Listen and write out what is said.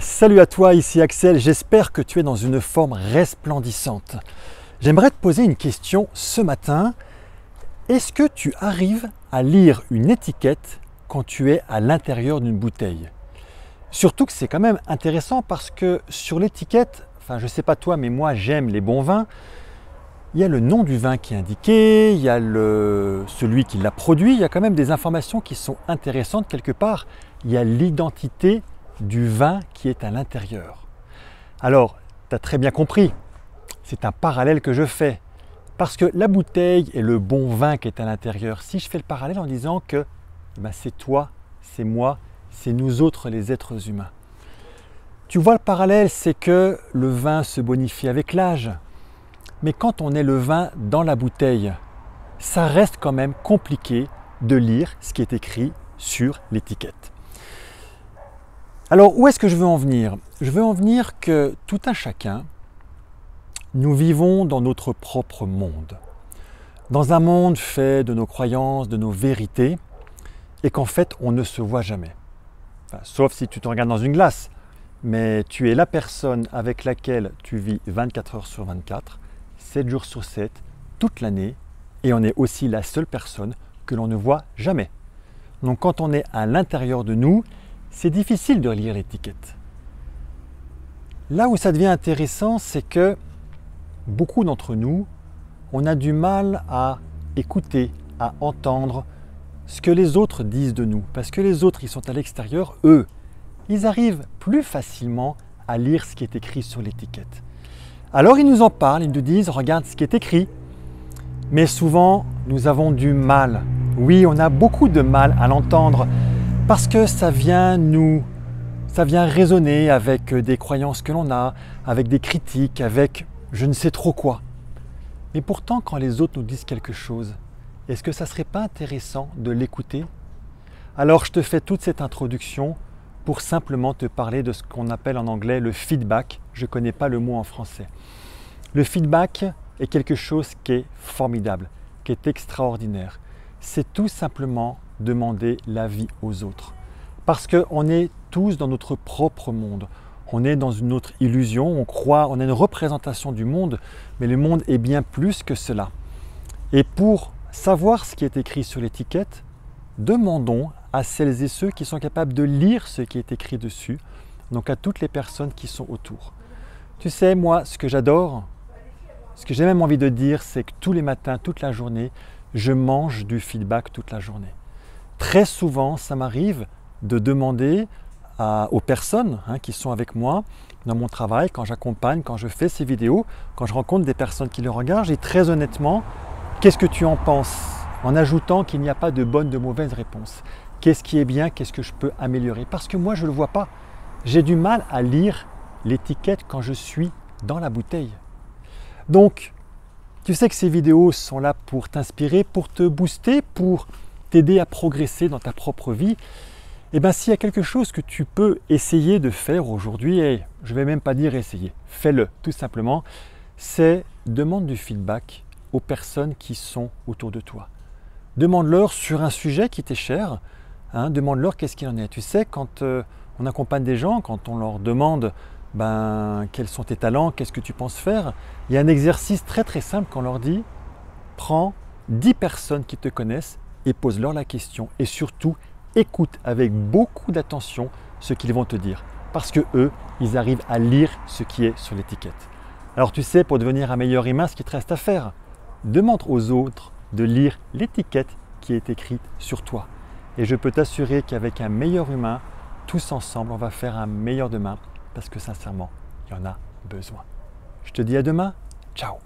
Salut à toi, ici Axel, j'espère que tu es dans une forme resplendissante. J'aimerais te poser une question ce matin. Est-ce que tu arrives à lire une étiquette quand tu es à l'intérieur d'une bouteille? Surtout que c'est quand même intéressant parce que sur l'étiquette, enfin je ne sais pas toi, mais moi j'aime les bons vins. Il y a le nom du vin qui est indiqué, il y a celui qui l'a produit, il y a quand même des informations qui sont intéressantes quelque part. Il y a l'identité du vin qui est à l'intérieur. Alors, tu as très bien compris, c'est un parallèle que je fais. Parce que la bouteille et le bon vin qui est à l'intérieur, si je fais le parallèle en disant que c'est toi, c'est moi, c'est nous autres les êtres humains. Tu vois le parallèle, c'est que le vin se bonifie avec l'âge. Mais quand on est le vin dans la bouteille, ça reste quand même compliqué de lire ce qui est écrit sur l'étiquette. Alors, où est-ce que je veux en venir? Je veux en venir que tout un chacun, nous vivons dans notre propre monde. Dans un monde fait de nos croyances, de nos vérités, et qu'en fait, on ne se voit jamais. Enfin, sauf si tu te regardes dans une glace, mais tu es la personne avec laquelle tu vis 24 heures sur 24, 7 jours sur 7, toute l'année, et on est aussi la seule personne que l'on ne voit jamais. Donc quand on est à l'intérieur de nous, c'est difficile de lire l'étiquette. Là où ça devient intéressant, c'est que beaucoup d'entre nous, on a du mal à écouter, à entendre ce que les autres disent de nous. Parce que les autres, ils sont à l'extérieur, eux, ils arrivent plus facilement à lire ce qui est écrit sur l'étiquette. Alors ils nous en parlent, ils nous disent, regarde ce qui est écrit. Mais souvent, nous avons du mal. Oui, on a beaucoup de mal à l'entendre. Parce que ça vient résonner avec des croyances que l'on a, avec des critiques, avec je ne sais trop quoi. Mais pourtant, quand les autres nous disent quelque chose, est-ce que ça ne serait pas intéressant de l'écouter? Alors, je te fais toute cette introduction pour simplement te parler de ce qu'on appelle en anglais le feedback. Je ne connais pas le mot en français. Le feedback est quelque chose qui est formidable, qui est extraordinaire. C'est tout simplement demander l'avis aux autres. Parce qu'on est tous dans notre propre monde. On est dans une autre illusion, on croit, on a une représentation du monde, mais le monde est bien plus que cela. Et pour savoir ce qui est écrit sur l'étiquette, demandons à celles et ceux qui sont capables de lire ce qui est écrit dessus, donc à toutes les personnes qui sont autour. Tu sais, moi, ce que j'adore, ce que j'ai même envie de dire, c'est que tous les matins, toute la journée, je mange du feedback toute la journée. Très souvent, ça m'arrive de demander aux personnes qui sont avec moi dans mon travail, quand j'accompagne, quand je fais ces vidéos, quand je rencontre des personnes qui le regardent, et très honnêtement, qu'est-ce que tu en penses? En ajoutant qu'il n'y a pas de bonne, de mauvaise réponse. Qu'est-ce qui est bien? Qu'est-ce que je peux améliorer? Parce que moi, je ne le vois pas. J'ai du mal à lire l'étiquette quand je suis dans la bouteille. Donc, tu sais que ces vidéos sont là pour t'inspirer, pour te booster, pour t'aider à progresser dans ta propre vie. Et bien, s'il y a quelque chose que tu peux essayer de faire aujourd'hui, et je ne vais même pas dire essayer, fais-le tout simplement, c'est demande du feedback aux personnes qui sont autour de toi. Demande-leur sur un sujet qui t'est cher, demande-leur qu'est-ce qu'il en est. Tu sais, quand on accompagne des gens, quand on leur demande quels sont tes talents, qu'est-ce que tu penses faire, il y a un exercice très très simple qu'on leur dit, prends 10 personnes qui te connaissent et pose-leur la question. Et surtout, écoute avec beaucoup d'attention ce qu'ils vont te dire. Parce que eux, ils arrivent à lire ce qui est sur l'étiquette. Alors tu sais, pour devenir un meilleur humain, ce qu'il te reste à faire, demande aux autres de lire l'étiquette qui est écrite sur toi. Et je peux t'assurer qu'avec un meilleur humain, tous ensemble, on va faire un meilleur demain. Parce que sincèrement, il y en a besoin. Je te dis à demain. Ciao.